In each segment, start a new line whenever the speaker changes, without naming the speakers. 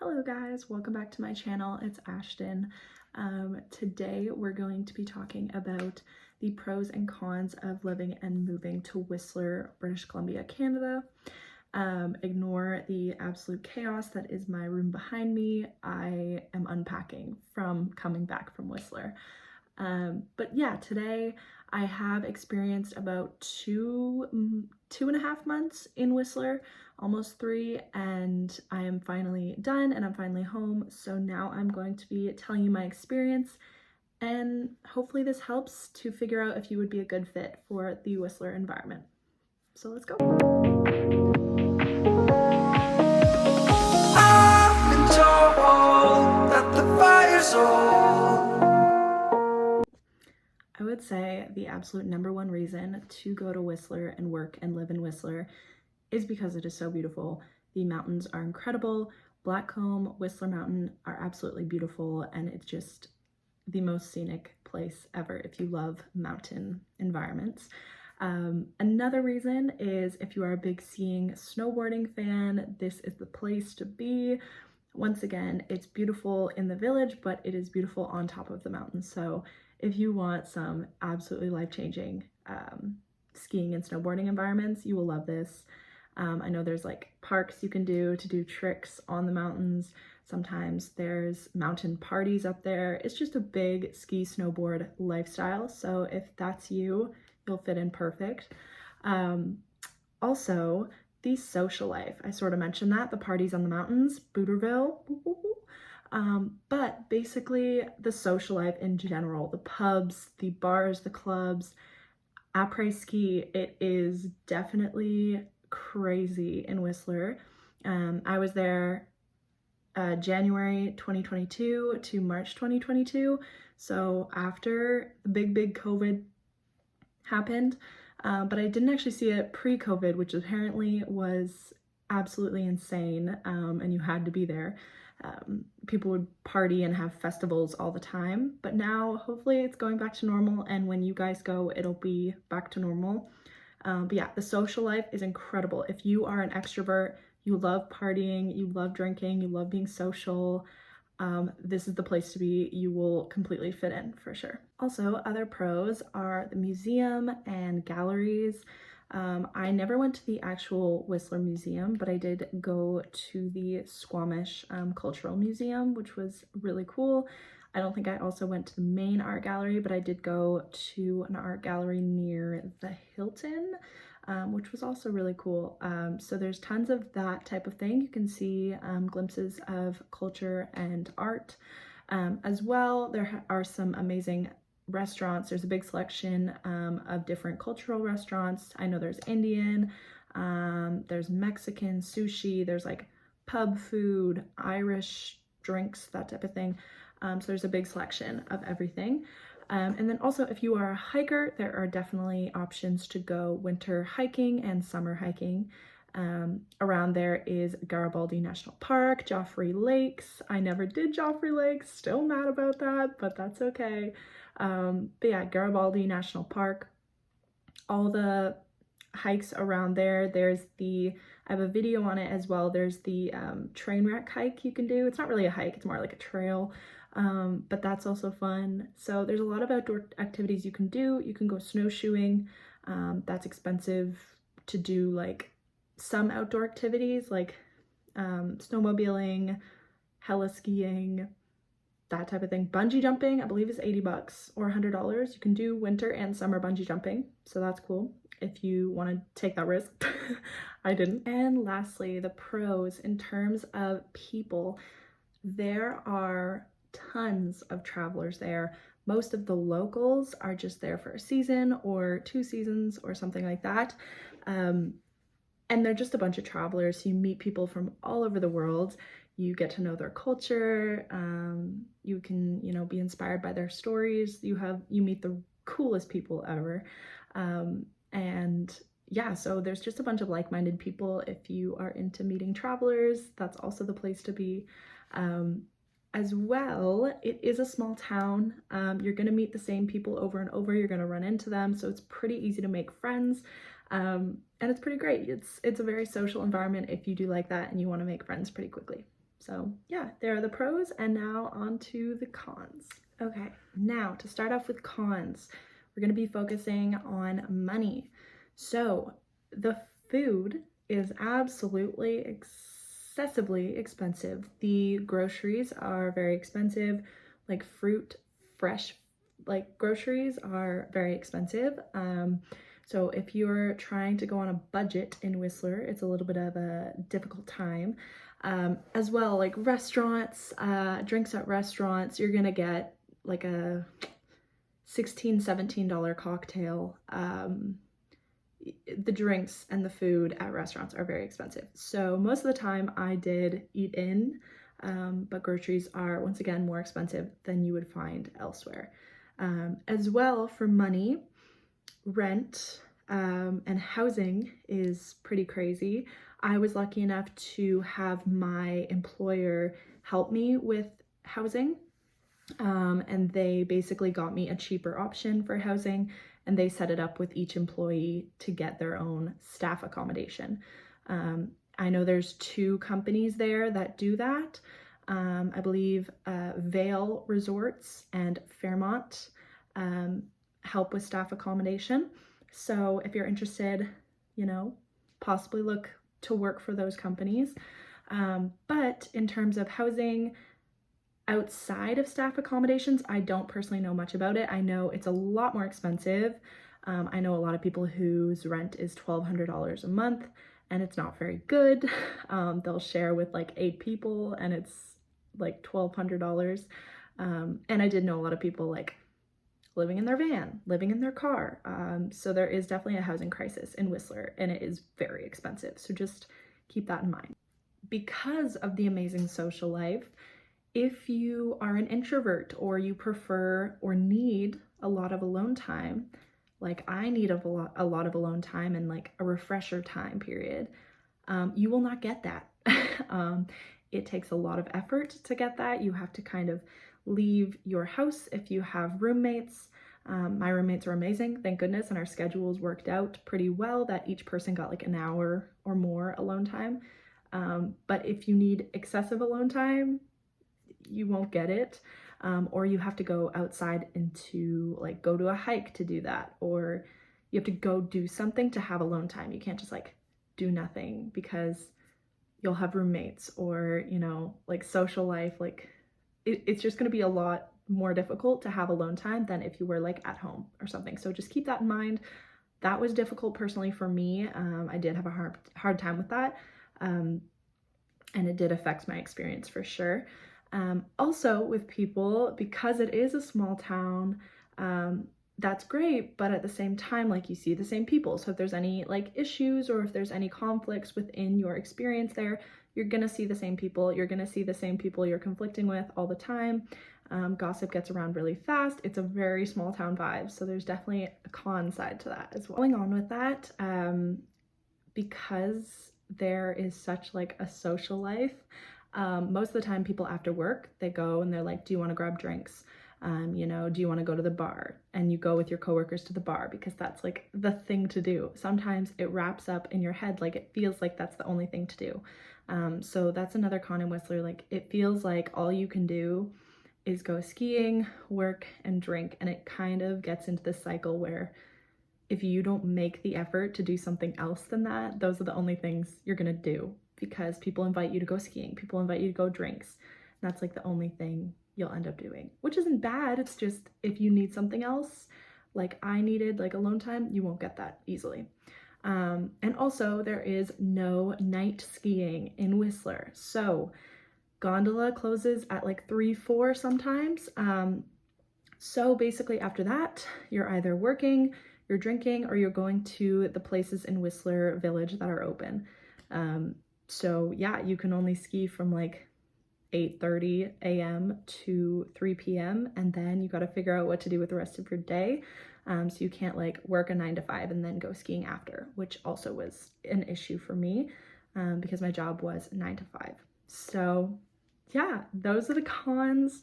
Hello guys, welcome back to my channel. It's Ashton. Today we're going to be talking about the pros and cons of living and moving to Whistler, British Columbia, Canada. Ignore the absolute chaos that is my room behind me. I am unpacking from coming back from Whistler. But yeah, today I have experienced about two and a half months in Whistler, almost 3, and I am finally done and I'm finally home. So now I'm going to be telling you my experience, and hopefully this helps to figure out if you would be a good fit for the Whistler environment. So let's go. I've been told that the fire's old. I would say the absolute number one reason to go to Whistler and work and live in Whistler is because it is so beautiful. The mountains are incredible. Blackcomb, Whistler Mountain are absolutely beautiful, and it's just the most scenic place ever if you love mountain environments. Another reason is if you are a big skiing, snowboarding fan, this is the place to be. Once again, it's beautiful in the village, but it is beautiful on top of the mountain. So if you want some absolutely life-changing skiing and snowboarding environments, you will love this. I know there's like parks you can do to do tricks on the mountains. Sometimes there's mountain parties up there. It's just a big ski snowboard lifestyle. So if that's you, you'll fit in perfect. Also, the social life. I sort of mentioned that, the parties on the mountains, Booterville. But basically the social life in general, the pubs, the bars, the clubs, après-ski, it is definitely crazy in Whistler. I was there January 2022 to March 2022, so after the big COVID happened, but I didn't actually see it pre-COVID, which apparently was absolutely insane, and you had to be there. People would party and have festivals all the time, but now hopefully it's going back to normal, and when you guys go, it'll be back to normal. But yeah, the social life is incredible. If you are an extrovert, you love partying, you love drinking, you love being social, this is the place to be. You will completely fit in for sure. Also, other pros are the museum and galleries. I never went to the actual Whistler Museum, but I did go to the Squamish Cultural Museum, which was really cool. I don't think I also went to the main art gallery, but I did go to an art gallery near the Hilton, which was also really cool. So there's tons of that type of thing. You can see glimpses of culture and art. As well, there are some amazing restaurants. There's a big selection of different cultural restaurants. I know there's Indian, there's Mexican, sushi, there's like pub food, Irish drinks, that type of thing. So there's a big selection of everything. And then also if you are a hiker, there are definitely options to go winter hiking and summer hiking. Around there is Garibaldi National Park, Joffrey Lakes. I never did Joffrey Lakes, still mad about that, but that's okay. But yeah, Garibaldi National Park, all the hikes around there. There's I have a video on it as well. There's the train wreck hike you can do. It's not really a hike, it's more like a trail, but that's also fun. So there's a lot of outdoor activities you can do. You can go snowshoeing. That's expensive to do, like some outdoor activities like snowmobiling, heli-skiing, that type of thing. Bungee jumping, I believe, is $80 or $100. You can do winter and summer bungee jumping, so that's cool if you want to take that risk. I didn't. And lastly, the pros in terms of people. There are tons of travelers there. Most of the locals are just there for a season or 2 seasons or something like that. And they're just a bunch of travelers. You meet people from all over the world. You get to know their culture. You can, be inspired by their stories. You meet the coolest people ever. And yeah, so there's just a bunch of like-minded people. If you are into meeting travelers, that's also the place to be. As well, it is a small town. You're gonna meet the same people over and over. You're gonna run into them, so it's pretty easy to make friends. And it's pretty great. It's a very social environment if you do like that and you want to make friends pretty quickly. So yeah, there are the pros, and now on to the cons. Okay, now to start off with cons, we're going to be focusing on money. So the food is absolutely excessively expensive. The groceries are very expensive, like fruit, fresh, like groceries are very expensive. So if you're trying to go on a budget in Whistler, it's a little bit of a difficult time. As well, like restaurants, drinks at restaurants, you're gonna get like a $16-17 cocktail. The drinks and the food at restaurants are very expensive. So most of the time I did eat in, but groceries are once again more expensive than you would find elsewhere. As well, for money, rent and housing is pretty crazy. I was lucky enough to have my employer help me with housing, and they basically got me a cheaper option for housing, and they set it up with each employee to get their own staff accommodation. I know there's 2 companies there that do that. I believe Vail Resorts and Fairmont help with staff accommodation. So if you're interested, you know, possibly look to work for those companies. But in terms of housing outside of staff accommodations, I don't personally know much about it. I know it's a lot more expensive. I know a lot of people whose rent is $1,200 a month, and it's not very good. They'll share with like 8 people, and it's like $1,200. And I did know a lot of people like living in their van, living in their car. So there is definitely a housing crisis in Whistler, and it is very expensive. So just keep that in mind. Because of the amazing social life, if you are an introvert or you prefer or need a lot of alone time, like I need a lot of alone time and like a refresher time period, you will not get that. It takes a lot of effort to get that. You have to kind of leave your house if you have roommates. My roommates are amazing, thank goodness, and our schedules worked out pretty well that each person got like an hour or more alone time. But if you need excessive alone time, you won't get it. Or you have to go outside into like go to a hike to do that, or you have to go do something to have alone time. You can't just like do nothing because you'll have roommates, or you know, like social life, like it's just going to be a lot more difficult to have alone time than if you were like at home or something. So just keep that in mind. That was difficult personally for me. I did have a hard time with that, and it did affect my experience for sure. Also with people, because it is a small town, that's great, but at the same time, like you see the same people. So if there's any like issues or if there's any conflicts within your experience there, you're gonna see the same people. You're gonna see the same people you're conflicting with all the time. Gossip gets around really fast. It's a very small town vibe, so there's definitely a con side to that as well. Going on with that, because there is such like a social life, most of the time people after work, they go and they're like, do you want to grab drinks? You know, do you want to go to the bar? And you go with your coworkers to the bar because that's like the thing to do. Sometimes it wraps up in your head, like it feels like that's the only thing to do. So that's another con in Whistler. Like it feels like all you can do is go skiing, work, and drink. And it kind of gets into this cycle where if you don't make the effort to do something else than that, those are the only things you're gonna do, because people invite you to go skiing, people invite you to go drinks. That's like the only thing you'll end up doing, which isn't bad. It's just if you need something else, like I needed like alone time, you won't get that easily. And also there is no night skiing in Whistler. So gondola closes at like 3-4 sometimes. So basically after that, you're either working, you're drinking, or you're going to the places in Whistler Village that are open. So yeah, you can only ski from like 8:30 a.m. to 3 p.m. and then you got to figure out what to do with the rest of your day. So you can't like work a 9 to 5 and then go skiing after, which also was an issue for me, because my job was 9 to 5. So yeah, those are the cons.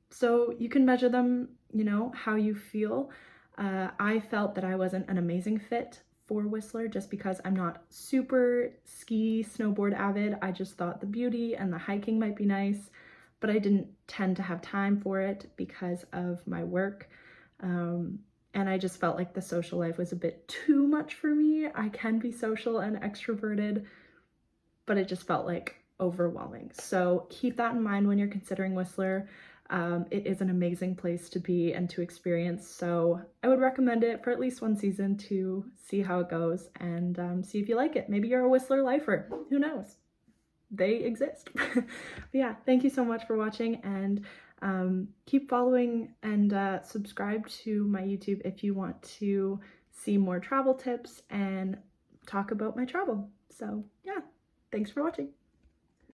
So you can measure them, you know, how you feel. I felt that I wasn't an amazing fit for Whistler just because I'm not super ski snowboard avid. I just thought the beauty and the hiking might be nice, but I didn't tend to have time for it because of my work. And I just felt like the social life was a bit too much for me. I can be social and extroverted, but it just felt like overwhelming. So keep that in mind when you're considering Whistler. It is an amazing place to be and to experience, so I would recommend it for at least one season to see how it goes and see if you like it. Maybe you're a Whistler lifer, who knows? They exist. But yeah, thank you so much for watching, and keep following and subscribe to my YouTube if you want to see more travel tips and talk about my travel. So yeah, thanks for watching.